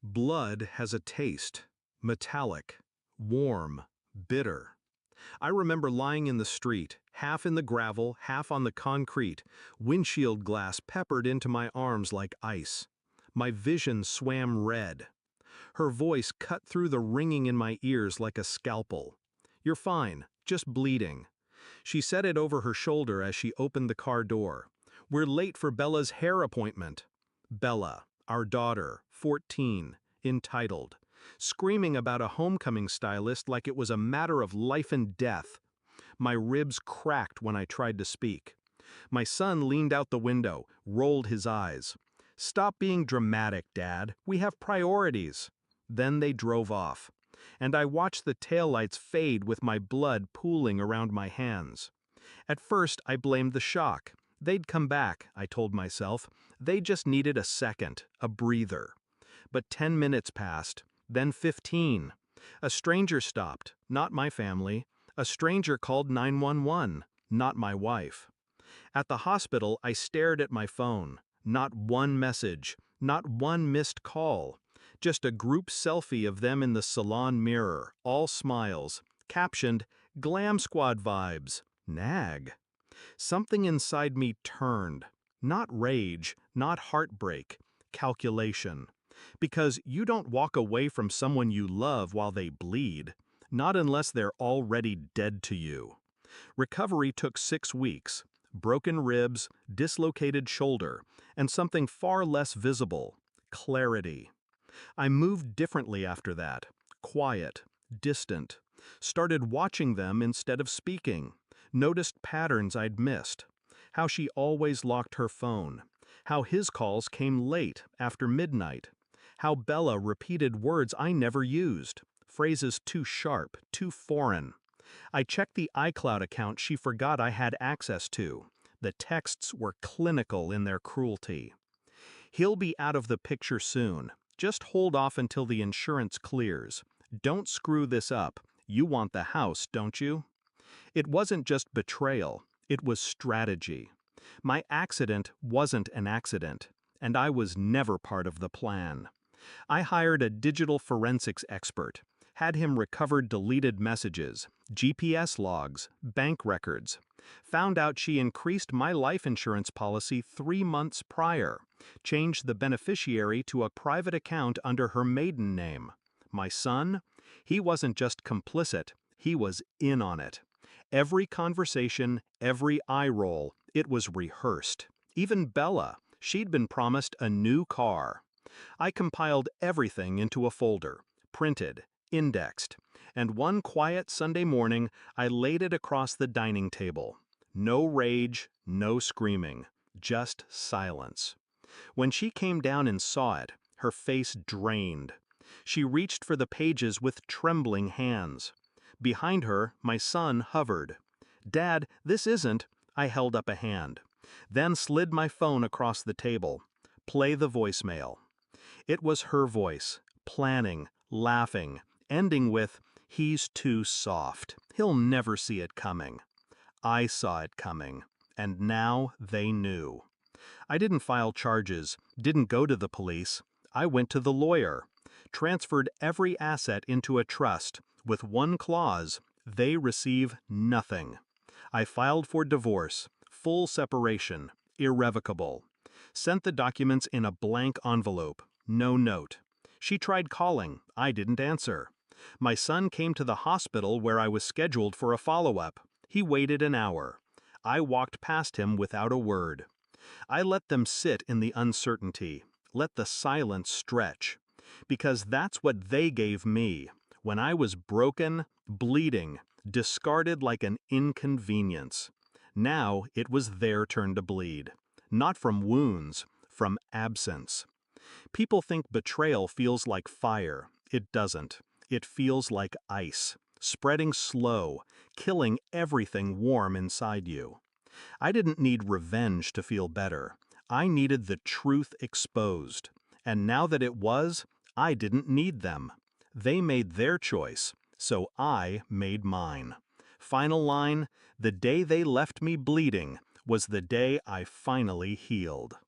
Blood has a taste, metallic, warm, bitter. I remember lying in the street, half in the gravel, half on the concrete, windshield glass peppered into my arms like ice. My vision swam red. Her voice cut through the ringing in my ears like a scalpel. "You're fine, just bleeding." She said it over her shoulder as she opened the car door. "We're late for Bella's hair appointment." Bella, our daughter, 14, entitled, screaming about a homecoming stylist like it was a matter of life and death. My ribs cracked when I tried to speak. My son leaned out the window, rolled his eyes. "Stop being dramatic, Dad. We have priorities." Then they drove off, and I watched the taillights fade with my blood pooling around my hands. At first, I blamed the shock. They'd come back, I told myself. They just needed a second, a breather. But 10 minutes passed, then 15. A stranger stopped, not my family. A stranger called 911, not my wife. At the hospital, I stared at my phone. Not one message, not one missed call. Just a group selfie of them in the salon mirror, all smiles, captioned, "Glam Squad vibes, nag." Something inside me turned. Not rage, not heartbreak, calculation. Because you don't walk away from someone you love while they bleed, not unless they're already dead to you. Recovery took 6 weeks. Broken ribs, dislocated shoulder, and something far less visible, clarity. I moved differently after that, quiet, distant. Started watching them instead of speaking. Noticed patterns I'd missed. How she always locked her phone. How his calls came late, after midnight. How Bella repeated words I never used. Phrases too sharp, too foreign. I checked the iCloud account she forgot I had access to. The texts were clinical in their cruelty. "He'll be out of the picture soon. Just hold off until the insurance clears. Don't screw this up. You want the house, don't you?" It wasn't just betrayal, it was strategy. My accident wasn't an accident, and I was never part of the plan. I hired a digital forensics expert, had him recover deleted messages, GPS logs, bank records. Found out she increased my life insurance policy 3 months prior, changed the beneficiary to a private account under her maiden name. My son? He wasn't just complicit, he was in on it. Every conversation, every eye roll, it was rehearsed. Even Bella, she'd been promised a new car. I compiled everything into a folder, printed, indexed, and one quiet Sunday morning I laid it across the dining table. No rage, no screaming, just silence. When she came down and saw it, her face drained. She reached for the pages with trembling hands. Behind her, my son hovered. "Dad, this isn't—" I held up a hand. Then slid my phone across the table. "Play the voicemail." It was her voice, planning, laughing, ending with, "He's too soft. He'll never see it coming." I saw it coming, and now they knew. I didn't file charges, didn't go to the police. I went to the lawyer, transferred every asset into a trust, with one clause: they receive nothing. I filed for divorce, full separation, irrevocable. Sent the documents in a blank envelope, no note. She tried calling, I didn't answer. My son came to the hospital where I was scheduled for a follow-up. He waited an hour. I walked past him without a word. I let them sit in the uncertainty, let the silence stretch. Because that's what they gave me, when I was broken, bleeding, discarded like an inconvenience. Now it was their turn to bleed. Not from wounds, from absence. People think betrayal feels like fire. It doesn't. It feels like ice, spreading slow, killing everything warm inside you. I didn't need revenge to feel better. I needed the truth exposed. And now that it was, I didn't need them. They made their choice, so I made mine. Final line: the day they left me bleeding was the day I finally healed.